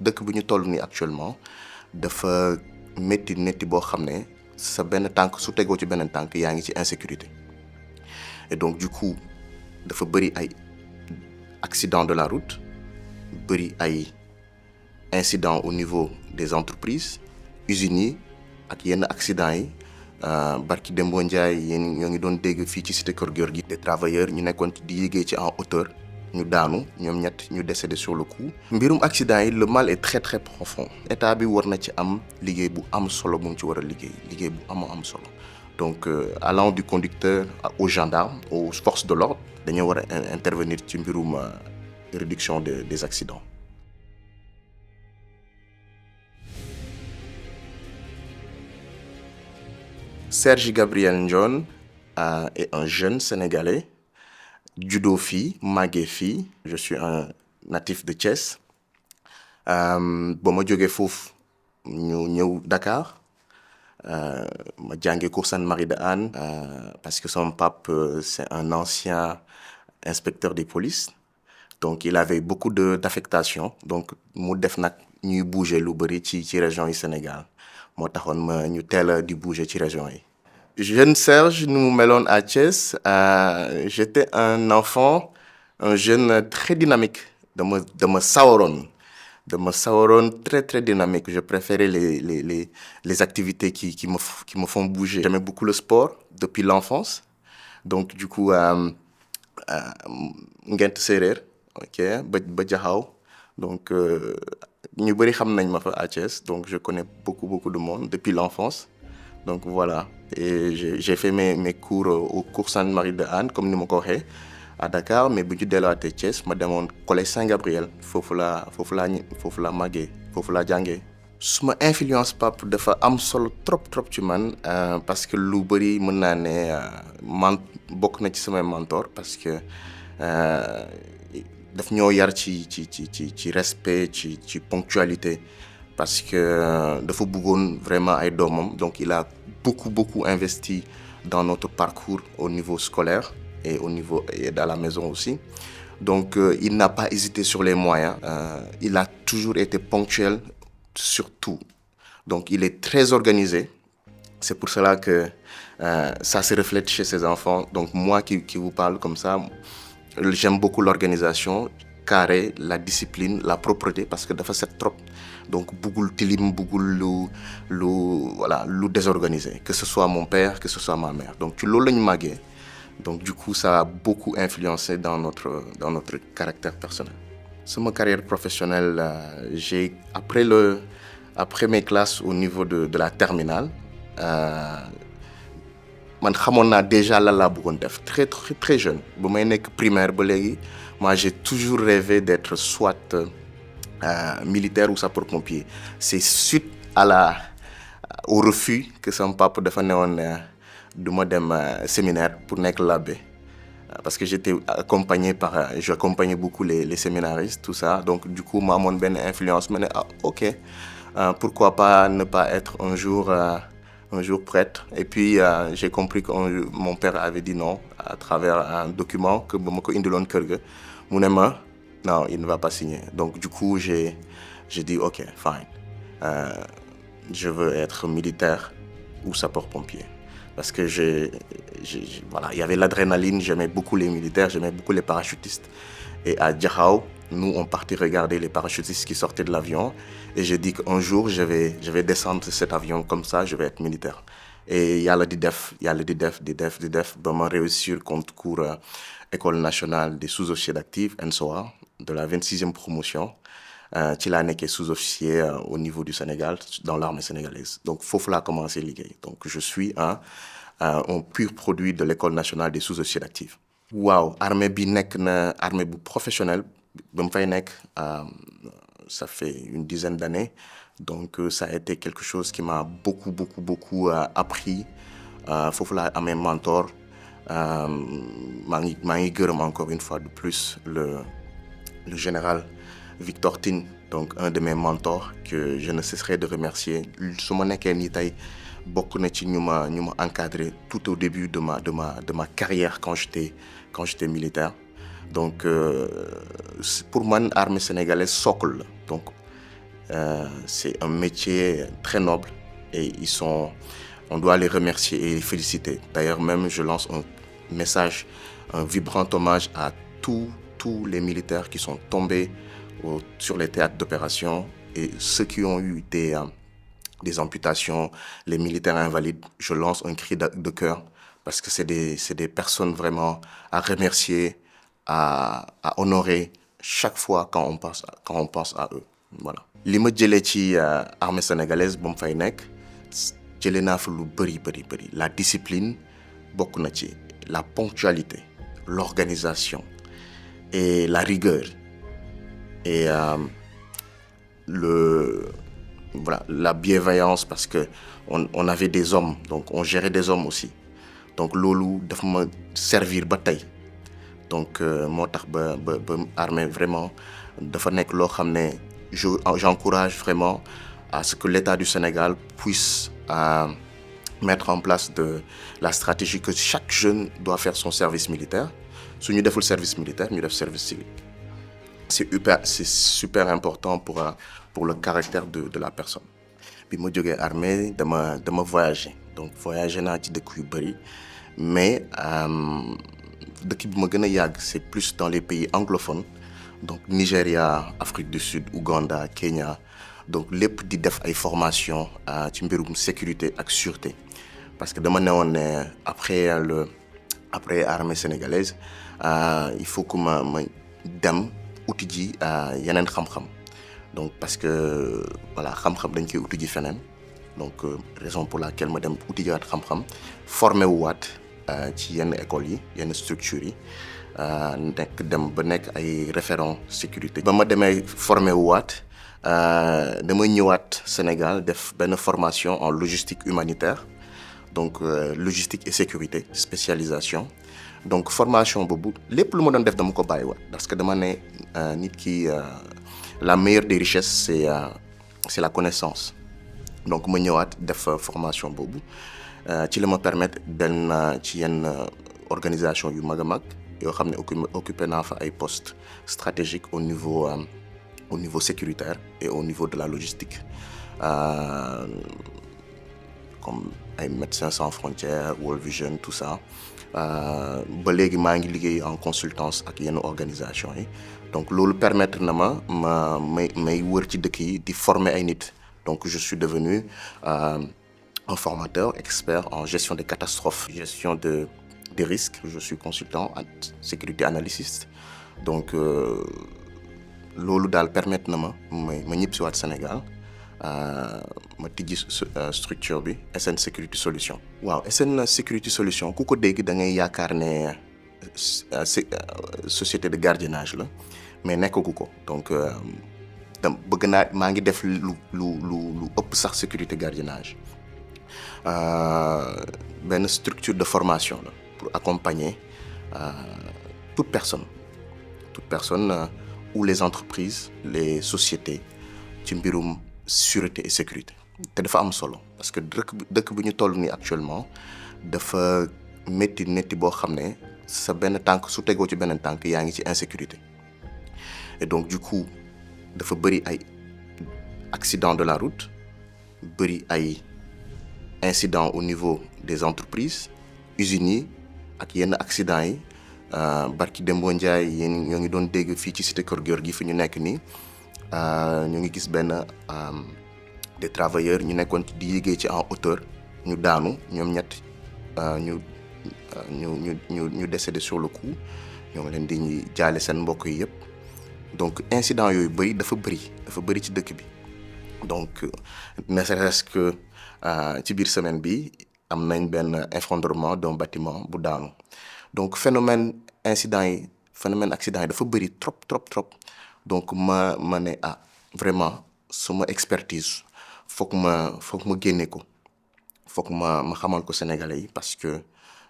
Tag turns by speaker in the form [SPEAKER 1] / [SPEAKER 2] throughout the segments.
[SPEAKER 1] dëkk bu ñu toll nii actuellement dafa métti boo xam ne sa benn tànk su tegoo ci beneen tànk yaa ngi ci insécurité et donc du coup dafa bëri ay accidents de la route bëri ay incidents au niveau des entreprises usines yi ak yenn accidents yi barki Dembo Ndiaye yéen ñoo ngi doon dégg fii ci cité Keur Gorgui des travailleurs ñu nekkoon di liggéey ci en hauteur ñu daanu ñoom ñett ñu décédé sur le coup. mbirum accident yi le mal est très très profond état bi war na ci am liggéey bu am solo bu mu ci war a liggéey bu am solo donc allant du conducteur aux gendarmes aux forces de l'ordre dañoo war a intervenir ci mbirum réduction des accidents. Serge Gabriel Ndione est un jeune Sénégalais juddoo fii màggee fii. Je suis un natif de Thiès. ba ma jógee foofu ñu ñëw Dakar ma jàngee Cour Sainte-Marie de Hann parce que son pape c'est un ancien inspecteur des polices donc il avait beaucoup d'affectation donc mu def nag ñuy bouger lu bëri ci région yi Sénégal moo taxoon ñu teel a di bouger ci région yi. Jeune Serge nu mu meloon à Thiès j'étais un enfant un jeune très dynamique dama sawaroon très très dynamique. Je préférais les activités qui me font bouger. J'aimais beaucoup le sport depuis l'enfance donc du coup Ngent Séeréer ok ba Jaxaaw donc ñu bëri xam nañ ma fa à Thiès donc je connais beaucoup de monde depuis l'enfance donc voilà et j'ai fait mes cours au cours Sainte-Marie de Hann comme ni ma ko waxee à Dakar mais bu ñu delluwaatee Thiès ma demoon collège Saint-Gabriel foofu laa màggee foofu laa jàngee. suma influence pap dafa am solo trop ci man parce que lu bëri mën naa ne bokk na ci samay mentor parce que daf ñoo yar ci respect ci ponctualité parce que dafa bëggoon vraiment ay doomam donc il a beaucoup investi dans notre parcours au niveau scolaire et dans la maison aussi donc il n'a pas hésité sur les moyens il a toujours été ponctuel sur tout donc il est très organisé c'est pour cela que ça se reflète chez ses enfants donc moi qui vous parle comme ça j'aime beaucoup l'organisation carré la discipline la propreté parce que dafa set trop donc bëggul tilim bëggul lu désorganisé que ce soit mon père que ce soit ma mère donc ci loolu la ñu màggee donc du coup ça a beaucoup influencé dans notre caractère personnel. Sama carrière professionnelle j'ai après mes classes au niveau de la terminale man xamoon naa déjà lan laa bëggoon def très jeune ba may nekk primaire ba léegi moi j'ai toujours rêvé d'être soit militaire ou sapeur-pompier. C'est suite au refus que sama papa dafa newoon du ma dem séminaire pour nekk l'abbé parce que j'accompagnais beaucoup les séminaristes tout ça donc du coup ma amoon benn influence ma ne ok pourquoi pas ne pas être un jour prêtre et puis j'ai compris que mon père avait dit non à travers un document que ba ma ko indiloon kër ga mu ne ma non il ne va pas signer donc du coup j'ai dit ok fine je veux être militaire ou sapeur-pompier parce que voilà il y avait l'adrénaline j'aimais beaucoup les militaires j'aimais beaucoup les parachutistes et à Jaxaaw nous on partait regarder les parachutistes qui sortaient de l'avion et j'ai dit qu'un jour je vais descendre de cet avion comme ça je vais être militaire et yàlla di def ba ma réussir concours école nationale des sous-officiers d'active ENSOA de la 26e promotion ci laa nekkee sous-officier au niveau du Sénégal dans l'armée sénégalaise donc foofu laa commencé liggéey donc je suis un pur produit de l'école nationale des sous-officiers d'active. waaw armée bi nekk na armée bu professionnelle ba mu fay nekk ça fait une dizaine d'années donc ça a été quelque chose qui m'a beaucoup appris foofu laa amee mentor maa ngi gërëm encore une fois de plus le général Victor Tine donc un de mes mentors que je ne cesserai de remercier su ma nekkee nii tey bokk na ci ñu ma encadré tout au début de ma carrière quand j'étais militaire donc pour man armée sénégalaise socle la donc C'est un métier très noble et on doit les remercier et les féliciter. D'ailleurs, même, je lance un message, un vibrant hommage à tous les militaires qui sont tombés sur les théâtres d'opération et ceux qui ont eu des amputations, les militaires invalides. Je lance un cri de cœur parce que c'est des personnes vraiment à remercier, à honorer chaque fois quand on pense à eux. Voilà. Li ma jëlee ci armée sénégalaise ba mu fay nekk jëlee naa fa lu bëri la discipline bokk na ci la ponctualité, l'organisation et la rigueur et la bienveillance parce que on avait des hommes, donc on gérait des hommes aussi. Donc loolu daf ma servir ba tey. Donc moo tax ba armée vraiment dafa nekk loo xam ne j'encourage vraiment à ce que l'État du Sénégal puisse mettre en place la stratégie que chaque jeune doit faire son service militaire. Su ñu deful service militaire ñu def service civique. C'est super important pour le caractère de la personne. Bi ma jógee armée dama voyager donc voyager naa ci dëkk yu bëri mais dëkk bi ma gën a yàgg c'est plus dans les pays anglophones donc Nigeria, Afrique du Sud, Ouganda, Kenya donc lépp di def ay formation ci mbirum sécurité ak sûreté parce que dama newoon ne après armée sénégalaise il faut que ma dem uti ji yeneen xam-xam donc parce que voilà xam-xam dañ koy uti ji feneen donc raison pour laquelle ma dem uti jiwaat xam-xam formé wu waat ci yenn écoles yi yenn structures yi dem ba nekk ay référent sécurité. ba ma demee formé wu waat dama ñëwaat Sénégal def benn formation en logistique humanitaire donc logistique et sécurité spécialisation donc formation boobu lépp lu ma doon def dama ko bàyyiwaat parce que dama ne nit ki la meilleure des richesses c'est la connaissance donc ma ñëwaat def formation boobu ci la ma permettre dem ci yenn organisation yu mag a mag yoo xam ne occupé naa fa ay postes stratégiques au niveau sécuritaire et au niveau de la logistique comme ay Médecins sans frontières, World Vision, tout ça ba léegi maa ngi liggéey en consultance ak yenn organisation yi donc loolu permettre na may wër ci dëkk yi di former ay nit donc je suis devenu un formateur expert en gestion des catastrophes, gestion des risques. Je suis consultant en sécurité analyste donc loolu daal permettre na ma ñibb si waat Sénégal ma tijji structure bi SN Security Solution. waaw SN Security Solution ku ko dégg da ngay yaakaar ne société de gardiennage la mais nekkagu ko donc maa ngi def lu ëpp sax sécurité gardiennage benn structure de formation la pour accompagner toute personne ou les entreprises les sociétés ci mbirum sûreté et sécurité te dafa am solo parce que dëkk bi ñu toll nii actuellement dafa métti boo xam ne sa benn tànk su tegoo ci beneen tànk yaa ngi ci insécurité et donc du coup dafa bëri ay accidents de la route bëri ay incidents au niveau des entreprises usines yi ak yenn accidents yi barki Dembo Ndiaye yéen ñoo ngi doon dégg fii ci cité Keur Gorgui fi ñu nekk nii ñu ngi gis benn des travailleurs ñu nekkoon di liggéey ci en hauteur ñu daanu ñoom ñett ñu décédé sur le coup ñoo ngi leen di jaale seen mbokk yi yëpp donc incident yooyu dafa bëri ci dëkk bi donc ne serait-ce que ci biir semaine bi am nañ benn effondrement d'un bâtiment bu daanu donc phénomène accident yi dafa bëri trop donc ma ne vraiment suma expertise foog ma génne ko foog ma xamal ko Sénégalais yi parce que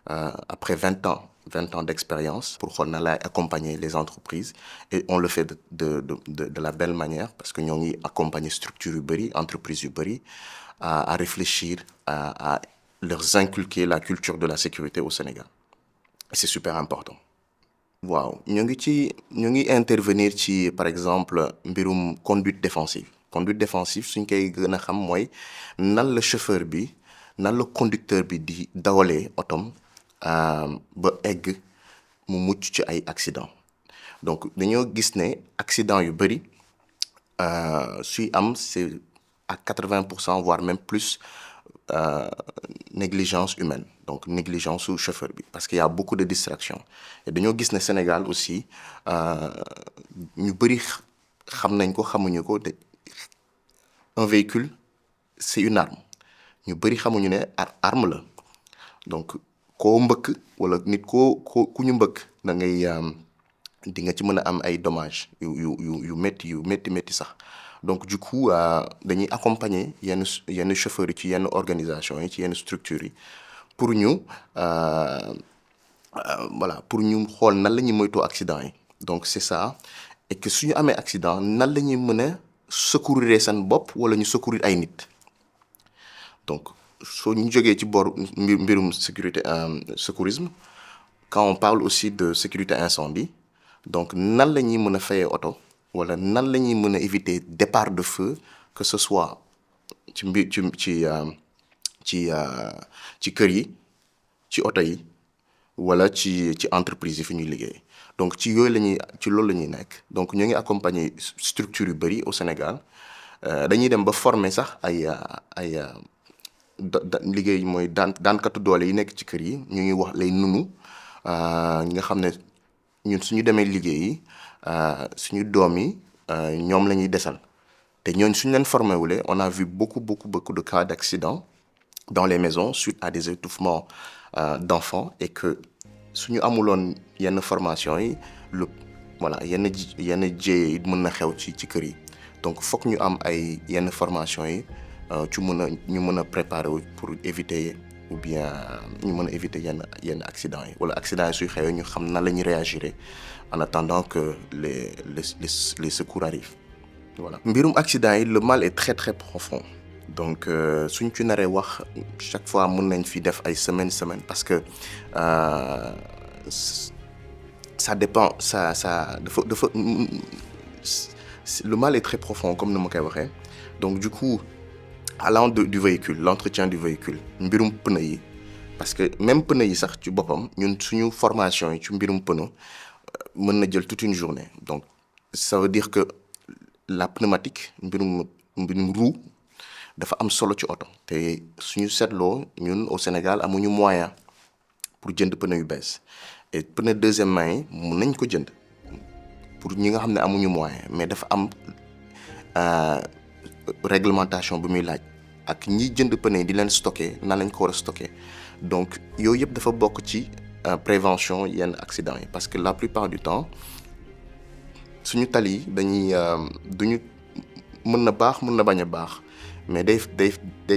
[SPEAKER 1] après 20 ans d'expérience pour xool na laay accompagner les entreprises et on le fait de la belle manière parce que ñoo ngi accompagner structures yu bëri entreprises yu bëri à réfléchir à leur inculquer la culture de la sécurité au Sénégal et c'est super important. waaw ñu ngi intervenir ci par exemple mbirum conduite défensive conduite défensive suñ koy gën a xam mooy nan la chauffeur bi nan la conducteur bi di dawalee otom ba egg mu mucc ci ay accident. Donc dañoo gis ne accident yu bëri suy am c'est à 80% voire même plus négligence humaine, donc négligence su chauffeur bi, parce qu'il y a beaucoup de distractions. Et dañoo gis ne Sénégal aussi ñu bëri xam nañ ko xamuñu ko de un véhicule c'est une arme ñu bëri xamuñu ne arme la. Donc koo mbëkk wala nit ku ñu mbëkk da ngay di nga ci mën a am ay dommages yu métti sax. Donc du coup dañuy accompagner yenn chauffeurs yi ci yenn organisation yi ci yenn structures yi pour ñu voilà pour ñu xool nan la ñuy moytoo accident yi. Donc c'est ça, et que suñu amee accident nan la ñuy mën a secourir seen bopp wala ñu secourir ay nit. Donc soo ñu jógee ci bor mbirum sécurité secourisme, quand on parle aussi de sécurité incendie, donc nan la ñuy mën a fayee oto wala nan la ñuy mën a éviter départ de feu, que ce soit ci ci kër yi ci oto yi wala ci entreprise yi fi ñuy liggéey. Donc ci loolu la ñuy nekk. Donc ñoo ngi accompagner structure yu bëri au Sénégal. Dañuy dem ba former sax ay liggéey mooy daankatu doole yi nekk ci kër yi ñu ngi wax lay nunu ñi nga xam ne ñun suñu demee liggéeyi suñu doom yi ñoom la ñuy desal te ñooñ suñu leen formé wulee on a vu beaucoup de cas d'accidents dans les maisons suite à des étouffements d'enfants, et que suñu amuloon yenn formation yi voilà yenn jéye yi mën na xew ci kër yi. Donc fokk ñu am ay yenn formation yi ñu mën a préparer wu pour éviter ou bien ñu mën a éviter yenn accidents yi wala accidents yi suy xewee ñu xam na la ñuy réagir en attendant que les secours arrivent. Voilà. Mbirum accident yi le mal est très profond. Donc suñ ci naree wax chaque fois mën nañ fi def ay semaine parce que ça dépend dafa le mal est très profond comme ni ma koy waxee. Donc du coup allant du véhicule, l'entretien du véhicule, mbirum pneu yi, parce que même pneu yi sax ci boppam ñun suñu formation yi ci mbirum pneu mën na jël toute une journée. Donc ça veut dire que la pneumatique mbirum roue dafa am solo ci oto te suñu seetloo ñun au Sénégal amuñu moyen pour jënd pneu yu bees, et pneu deuxième main yi mën nañ ko jënd pour ñi nga xam ne amuñu moyen, mais dafa am réglementation bu muy laaj ak ñi jënd pneu yi di leen stocker nan lañ ko war a stocker. Donc yooyu yëpp dafa bokk ci prévention yenn accident yi, parce que la plupart du temps suñu tali yi dañuy duñu mën na baax mën na bañ a baax, mais day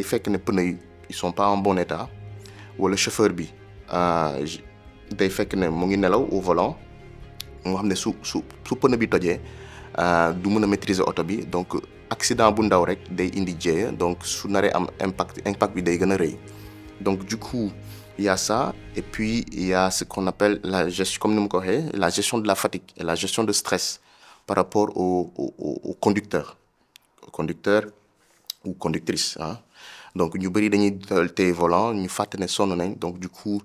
[SPEAKER 1] fekk ne pneu yi ils sont pas en bon état, wala chauffeur bi day fekk ne mu ngi nelaw au volant moo xam ne su pneu bi tojee du mën a maîtriser oto bi, donc accident bu ndaw rek day indi jéeya, donc su naree am impact bi day gën a rëy. Donc du coup il y a ça, et puis il y a ce qu'on appelle la gestion, comme ni mu ko waxee, la gestion de la fatigue et la gestion de stress par rapport au conducteur ou conductrice donc ñu bëri dañuy téye volant ñu fàtte ne sonn nañ, donc du coup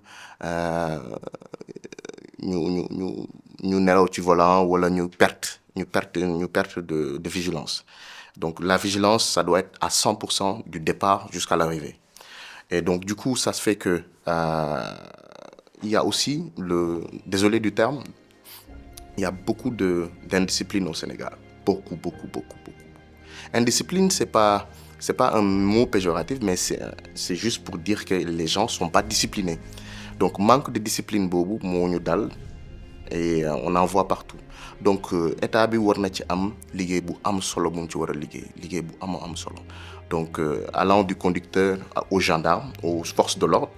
[SPEAKER 1] ñu nelaw ci volant wala ñu perte de vigilance. Donc la vigilance, ça doit être à 100% du départ jusqu'à l'arrivée. Et donc du coup ça se fait que il y a aussi désolé du terme, il y a beaucoup d'indiscipline au Sénégal, beaucoup. Indiscipline, c'est pas un mot péjoratif, mais c'est juste pour dire que les gens sont pas disciplinés. Donc manque de discipline boobu moo ñu dal, et on en voit partout. Donc état bi war na ci am liggéey bu am solo bu mu ci war a liggéey bu am solo. Donc allant du conducteur aux gendarmes, aux forces de l'ordre,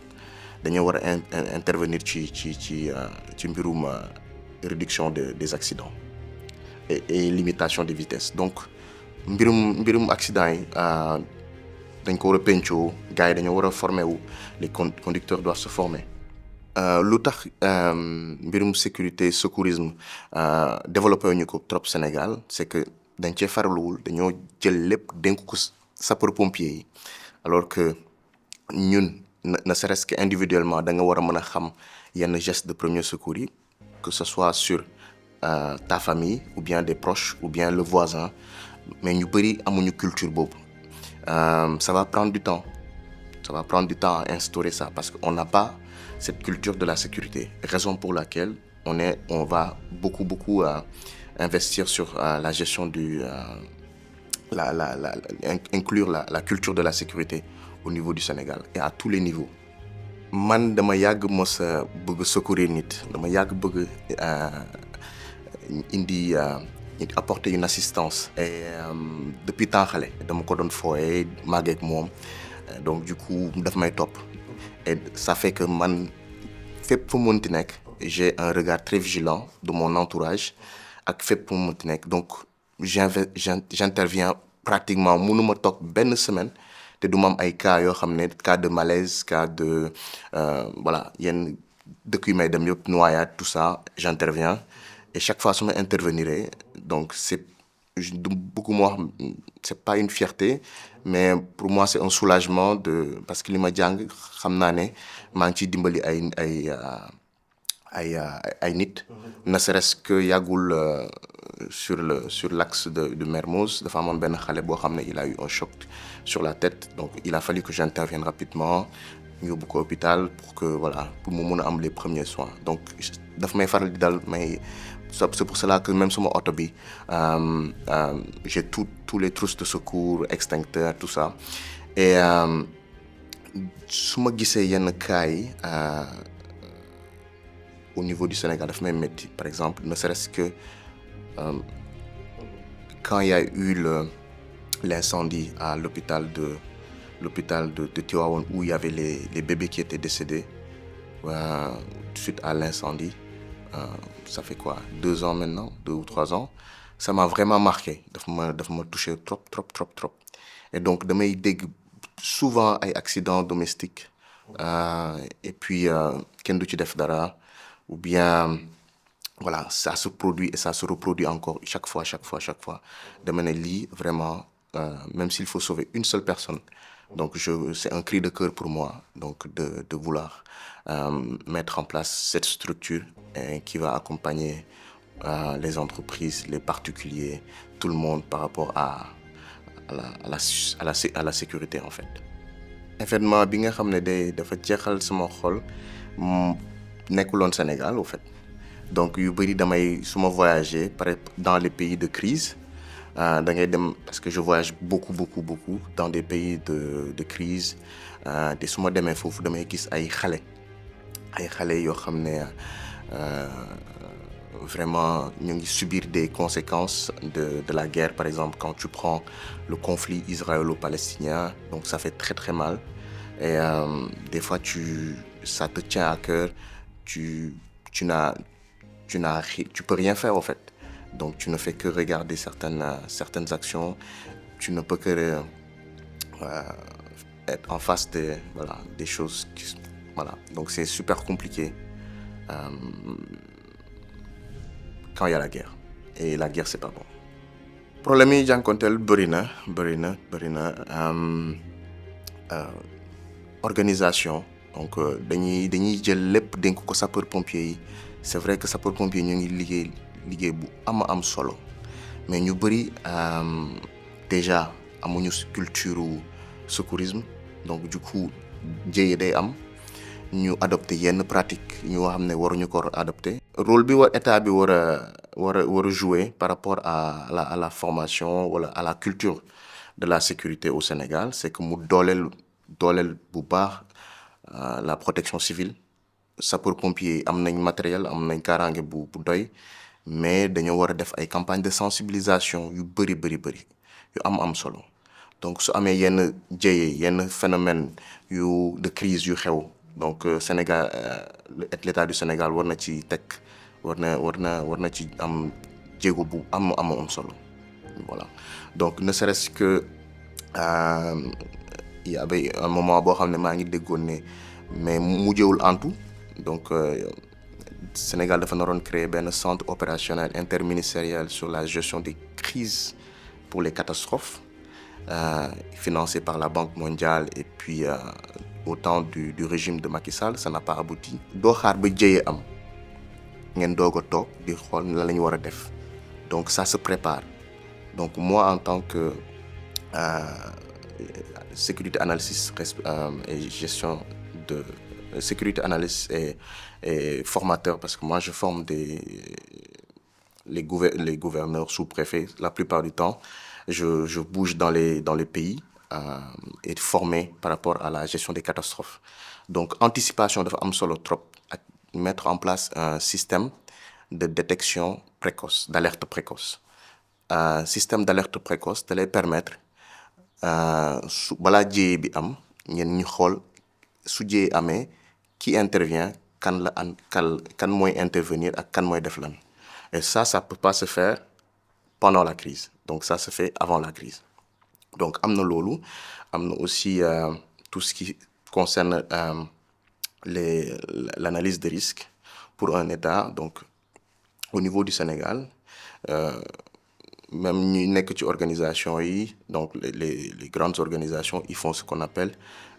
[SPEAKER 1] dañoo war a intervenir ci mbirum réduction des accidents et limitation des vitesses. Donc mbirum accident yi dañ ko war a pencoo, gars yi dañoo war a former wu, les conducteurs doivent se former. Lu tax mbirum sécurité secourisme développé wuñu ko trop Sénégal, c'est que dañ cee farluwul dañoo jël lépp dénk ko sapeur pompier yi alors que ñun ne serait-ce que individuellement da nga war a mën a xam yenn gestes de premier secours yi que ce soit sur ta famille ou bien des proches ou bien le voisin mais ñu bëri amuñu culture boobu ça va prendre du temps à instaurer ça parce qu'on n'a pas cette culture de la sécurité raison pour laquelle on va beaucoup investir sur la gestion inclure la culture de la sécurité au niveau du Sénégal et à tous les niveaux. Man dama yàgg mos a bëgg secourir nit dama yàgg bëgg apporter une assistance et depuis temps xale dama ko doon fooye màggee ak moom donc du coup daf may topp et ça fait que man fépp fu mu mënti nekk j'ai un regard très vigilant de mon entourage ak fépp fu mu mënti nekk donc j'interviens pratiquement mënuma toog benn semaine te du ma am ay cas yoo xam ne cas de malaise cas de voilà yenn dëkk yu may dem yëpp noyade tout ça j'interviens et chaque fois su ma intervenir donc c'est pas une fierté mais pour moi c'est un soulagement parce que li ma jàng xam naa ne maa ngi ciy dimbali ay nit ne serait-ce que yàggul sur l'axe de Mermoz dafa amoon benn xale boo xam ne il a eu un choc sur la tête donc il a fallu que j'intervienne rapidement ñu yóbbu ko hôpital pour mu mun a am les premiers soins donc daf may faral di dal mais c'est pour cela que même suma oto bi j'ai tous les trousses de secours extincteurs tout ça et su ma gisee yenn cas yi au niveau du Sénégal daf may métti par exemple ne serait-ce que quand il y a eu l'incendie à l'hôpital de Tivaouane où il y avait les bébés qui étaient décédés suite à l'incendie ça fait quoi 2 ans maintenant 2 ou 3 ans ça m'a vraiment marqué daf ma touché trop et donc damay dégg souvent ay accidents domestiques et puis kenn du ci def dara ou bien voilà ça se produit et ça se reproduit encore chaque fois dama ne lii vraiment même s'il faut sauver une seule personne donc c'est un cri de cœur pour moi donc de vouloir mettre en place cette structure qui va accompagner les entreprises les particuliers tout le monde par rapport à la sécurité en fait. Événement bi nga xam ne dafa jeexal sama xol nekkuloon Sénégal au fait donc yu bëri damay su ma voyager dans les pays de crise da ngay dem parce que je voyage beaucoup dans des pays de crise te su ma demee foofu damay gis ay xale yoo xam ne vraiment ñu ngi subir des conséquences de la guerre par exemple quand tu prends le conflit israélo-palestinien donc ça fait très mal et des fois ça te tient à cœur tu peux rien faire en fait donc tu ne fais que regarder certaines actions tu ne peux que être en face des choses donc c'est super compliqué quand il y a la guerre et la guerre c'est pas bon problème yi jànkonteel bëri na organisation donc dañuy jël lépp dénk ko sapeur pompier yi c'est vrai que sapeur pompier ñu ngi liggéey bu am solo mais ñu bëri déjà amuñu culture secourisme donc du coup jéye day am ñu adopté yenn pratique ñu xam ne waruñu ko adopté rôle bi état bi war a jouer par rapport à la formation wala à la culture de la sécurité au Sénégal c'est que mu dooleel bu baax la protection civile sapeur pompier am nañ matériel am nañ kaaraange bu doy mais dañoo war a def ay campagne de sensibilisation yu bëri yu am solo donc su amee yenn jéye yenn phénomène de crise yu xew donc Sénégal l'État du Sénégal war na ci teg war na ci am jéego bu am solo voilà donc ne serait-ce que il y avait un moment boo xam ne maa ngi déggoon ne mais mujjewul antu donc Sénégal dafa naroon créer benn centre opérationnel interministériel sur la gestion des crises pour les catastrophes, financé par la Banque mondiale et puis au temps du régime de Macky Sall, ça n'a pas abouti. Doo xaar ba jëyee am ngeen doog a toog di xool lan la ñu war a def. Donc ça se prépare. Donc moi en tant que sécurité analyste et gestion de sécurité analyste et formateur, parce que moi je forme les gouverneurs sous-préfets la plupart du temps. Je bouge dans les pays et formé par rapport à la gestion des catastrophes. Donc anticipation dafa am solo trop ak mettre en place un système de détection précoce, d'alerte précoce. Système d'alerte précoce da lay permettre su balaa jiyee bi am ngeen ñu xool su jiyee amee qui intervient kan la kan mooy intervenir ak kan mooy def lan. Et ça peut pas se faire pendant la crise. Donc ça se fait avant la crise. Donc am na loolu am na aussi tout ce qui concerne l'analyse de risque pour un État. Donc au niveau du Sénégal, même ñi nekk ci organisation yi, donc les grandes organisations, ils font ce qu'on appelle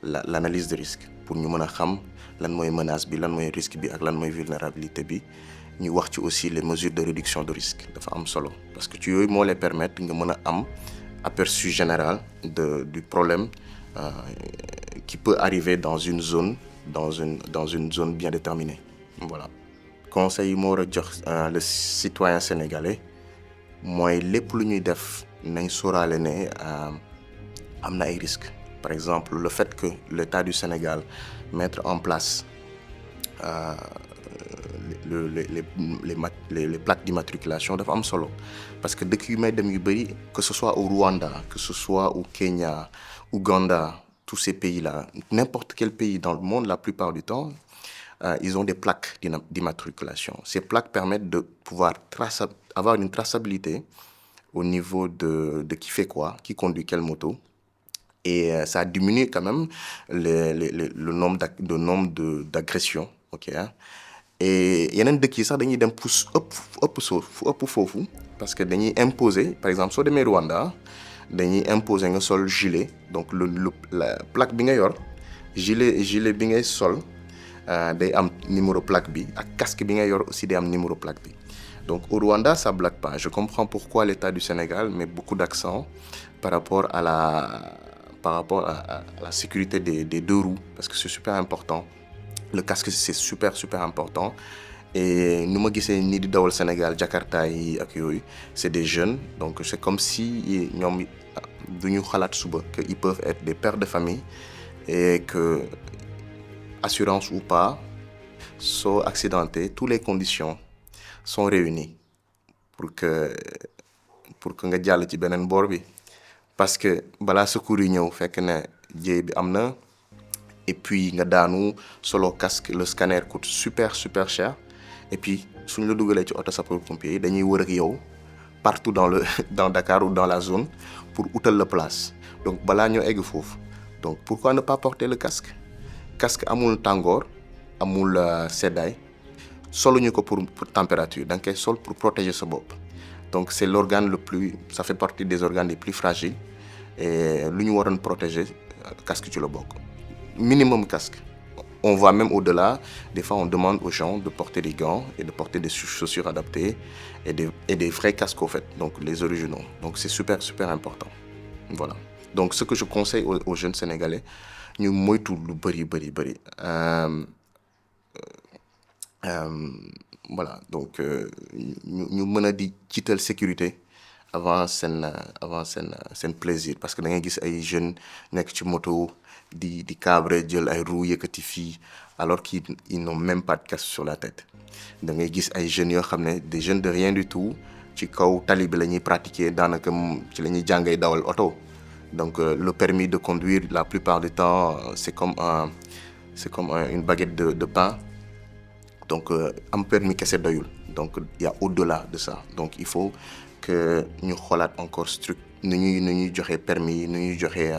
[SPEAKER 1] l'analyse de risque pour ñu mën a xam lan mooy menace bi, lan mooy risque bi ak lan mooy vulnérabilité bi. ñu wax ci aussi les mesures de réduction de risque dafa am solo parce que ci yooyu moo lay permettre nga mën a am aperçu général du problème qui peut arriver dans une zone bien déterminée. Voilà. Conseil yi moo war a jox le citoyen sénégalais mooy lépp lu ñuy def nañ sóoraale ne am na ay risques. Par exemple, le fait que l'État du Sénégal mette en place les plaques d'immatriculation dafa am solo parce que dëkk yu may dem yu bëri, que ce soit au Rwanda, que ce soit au Kenya, Ouganda, tous ces pays-là, n'importe quel pays dans le monde, la plupart du temps, ils ont des plaques d'immatriculation. Ces plaques permettent de pouvoir avoir une traçabilité au niveau de qui fait quoi, qui conduit quelle moto. Et ça diminue quand même le nombre d'agressions. Ok, hein? Et yeneen dëkk yi sax dañuy dem pousse ëpp foofu parce que dañuy imposer, par exemple soo demee Rwanda dañuy imposer nga sol gilet, donc la plaque bi nga yor gilet bi ngay sol day am numéro plaque bi ak casque bi nga yor aussi day am numéro plaque bi. Donc au Rwanda ça blague pas. Je comprends pourquoi l'État du Sénégal met beaucoup d'accent par rapport à la sécurité des deux roues parce que c'est super important. Le casque c'est super important et nu ma gisee nii di dawal Sénégal Jakarta yi ak yooyu c'est des jeunes, donc c'est comme si ñoom duñu xalaat suba que ils peuvent être des pères de famille et que assurance ou pas soo accidenté toutes les conditions sont réunies pour que nga jàll ci beneen boor bi parce que balaa secours yi ñëw fekk ne jéey bi am na. Et puis nga daanu solo casque, le scanner coûte super cher et puis suñu la dugalee ci auto sapeur-pompier dañuy wër ak yow partout dans Dakar ou dans la zone pour utal la place. Donc balaa ñoo egg foofu, donc pourquoi ne pas porter le casque amul tàngoor amul seddaay soluñu ko pour température da nga koy sol pour protéger sa bopp. Donc c'est ça fait partie des organes les plus fragiles et lu ñu waroon protéger casque ci la bokk. Minimum casque. On va même au-delà. Des fois, on demande aux gens de porter des gants et de porter des chaussures adaptées et des vrais casques, au fait, donc les originaux. Donc, c'est super important. Voilà. Donc, ce que je conseille aux jeunes Sénégalais, ñu moytu lu bëri. Voilà. Donc, ñu mën a di jiital sécurité avant seen plaisir parce que da ngay gis ay jeunes nekk ci moto di cabre jël ay roues yëkkati fii alors qu'ils n'ont même pas de casque sur la tête. Da ngay gis ay jeunes yoo xam ne des jeunes de rien du tout ci kaw tali bi la ñuy pratiquer daanaka ci la ñuy jàngee dawal oto. Donc le permis de conduire la plupart du temps c'est comme une baguette de pain. Donc am permis kese doyul. Donc il y a au-delà de ça. Donc il faut que ñu xoolaat encore nu ñuy joxe permis nu ñuy joxe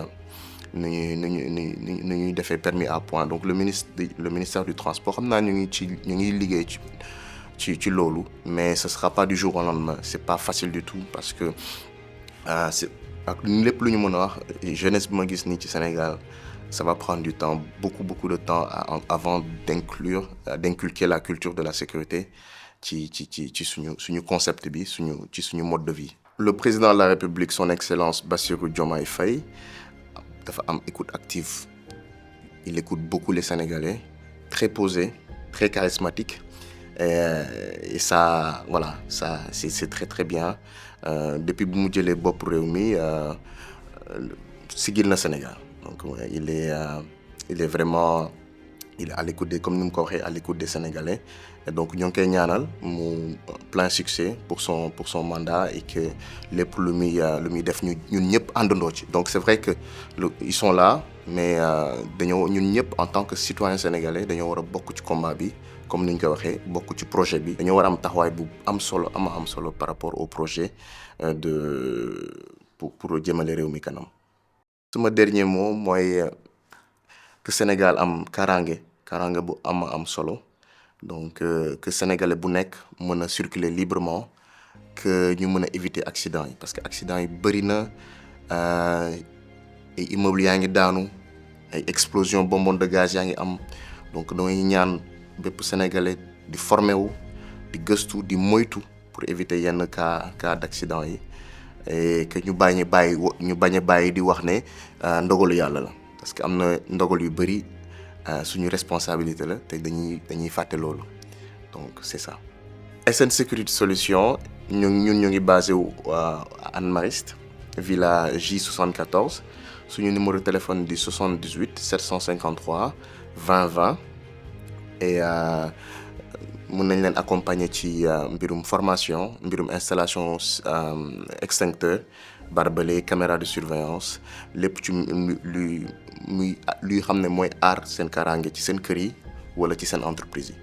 [SPEAKER 1] nu ñuy defee permis à point. Donc le ministère du transport xam naa ñu ngi liggéey ci loolu mais ce sera pas du jour au lendemain. C'est pas facile du tout parce que c'est ak lépp lu ñu mën a wax jeunesse bi ma gis nii ci Sénégal ça va prendre du temps beaucoup de temps avant d'inculquer la culture de la sécurité ci suñu concept bi suñu mode de vie. Le président de la République son excellence Bassirou Diomaye Faye dafa am écoute active. Il écoute beaucoup les Sénégalais, très posé, très charismatique. Et ça, voilà, ça, c'est très très bien. Depuis bu mu jëlee bopp réew mi sigil na Sénégal. Donc ouais, il est vraiment, il est à l'écoute des, comme ni mu ko waxee, à l'écoute des Sénégalais. Et donc ñoo ngi koy ñaanal mu plein succès pour son mandat et que lépp lu muy def ñun ñëpp àndandoo ci. Donc c'est vrai que ils sont là, mais dañoo ñun ñëpp en tant que citoyen sénégalais dañoo war a bokk ci combat bi comme ni ñu ko waxee bokk ci projet bi. dañoo war a am taxawaay bu am solo par rapport au projet pour jëmale réew mi kanam. Sama dernier mot mooy que Sénégal am kaaraange bu am solo. Donc que sénégalais bu nekk mën a circuler librement que ñu mën a éviter accident yi parce que accident yi bëri na ay immeubles yaa ngi daanu ay explosion bonbonne de gaz yaa ngi am donc damay ñaan bépp sénégalais di former wu di gëstu di moytu pour éviter yenn cas d'accident yi et que ñu bañ a bàyyi di wax ne ndogalu yàlla la parce que am na ndogal yu bëri suñu responsabilité la te dañuy fàtte loolu donc c'est ça. SN Sécurité Solutions ñun ñu ngi basé wu à Hann Mariste villa J74 suñu numéro de téléphone di 78 753 20 20 et mën nañ leen accompagner ci mbirum formation mbirum installation extincteur barbelé caméra de surveillance lépp ci luy xam ne mooy aar seen kaaraange ci seen kër yi wala ci seen entreprise yi.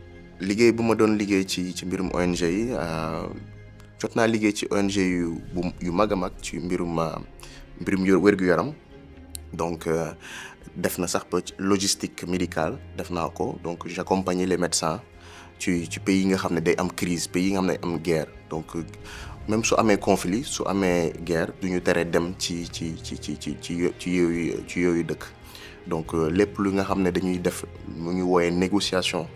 [SPEAKER 1] liggéey bu ma doon liggéey ci mbirum ONG yi jot naa liggéey ci ONG yu mag a mag ci mbirum wér-gu-yaram donc def na sax ba logistique médicale def naa ko donc j'accompagnais les médecins ci pays yi nga xam ne day am crise pays yi nga xam ne am guerre donc même su amee conflit su amee guerre du ñu tere dem ci yooyu dëkk donc lépp lu nga xam ne dañuy def mu ñu wooyee négociation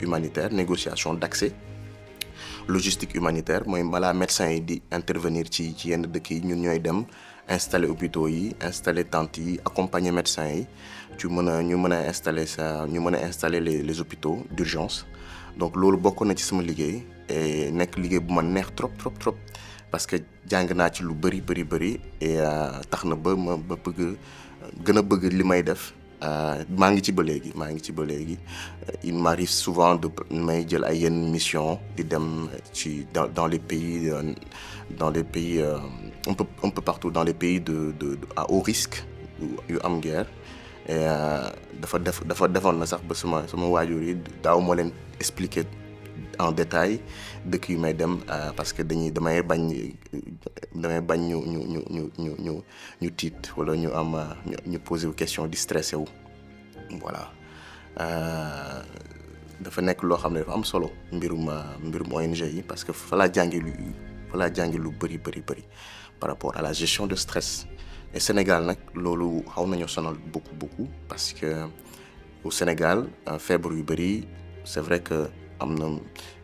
[SPEAKER 1] humanitaire négociation d'accès logistique humanitaire mooy balaa médecin yi di intervenir ci yenn dëkk yi ñun ñooy dem installer hôpitaux yi installer tentes yi accompagner médecins yi ñu mën a installer les hôpitaux d'urgence donc loolu bokk na ci sama liggéey et nekk liggéey bu ma neex trop parce que jàng naa ci lu bëri et tax na ba ma gën a bëgg li may def maa ngi ci ba léegi il m'arrive souvent de may jël ay yenn mission di dem ci dans les pays un peu partout dans les pays de à haut risque yu am guerre et dafa defoon na sax ba sama waajur yi daaw moo leen expliquer en détail dëkk yu may dem parce que damay bañ ñu tiit wala ñu poser wu question di stressé wu voilà dafa nekk loo xam ne dafa am solo mbirum ONG yi parce que fa laa jàngi lu bëri par rapport à la gestion de stress et Sénégal nag loolu xaw nañu sonal beaucoup parce que au Sénégal feebar yu bëri c'est vrai que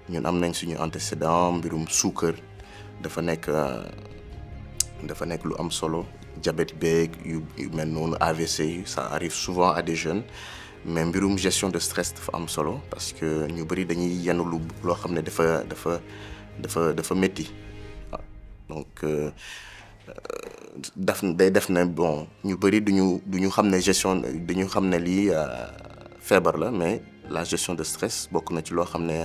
[SPEAKER 1] ñun am nañ suñu antécédent mbirum suukar dafa nekk lu am solo diabète beeg yu mel noonu AVC yi ça arrive souvent à des jeunes mais mbirum gestion de stress dafa am solo parce que ñu bëri dañuy yenn loo xam ne dafa métti donc day def ne bon ñu bëri duñu xam ne gestion dañu xam ne lii feebar la mais la gestion de stress bokk na ci loo xam ne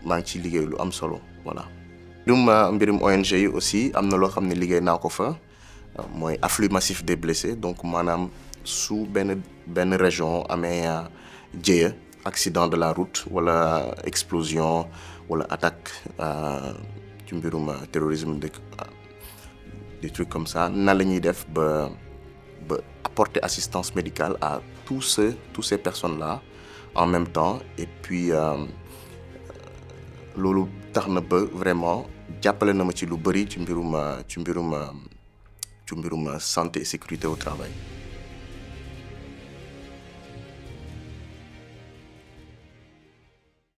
[SPEAKER 1] maa ngi ciy liggéey lu am solo voilà. mbirum ONG yi aussi am na loo xam ne liggéey naa ko fa mooy afflux massif des blessés donc maanaam su benn région amee jéeya accident de la route wala explosion wala attaque ci mbirum terrorisme des trucs comme ça nan la ñuy def ba apporter assistance médicale à tous ces personnes-là en même temps et puis loolu tax na ba vraiment jàppale na ma ci lu bëri ci mbirum santé et sécurité au travail.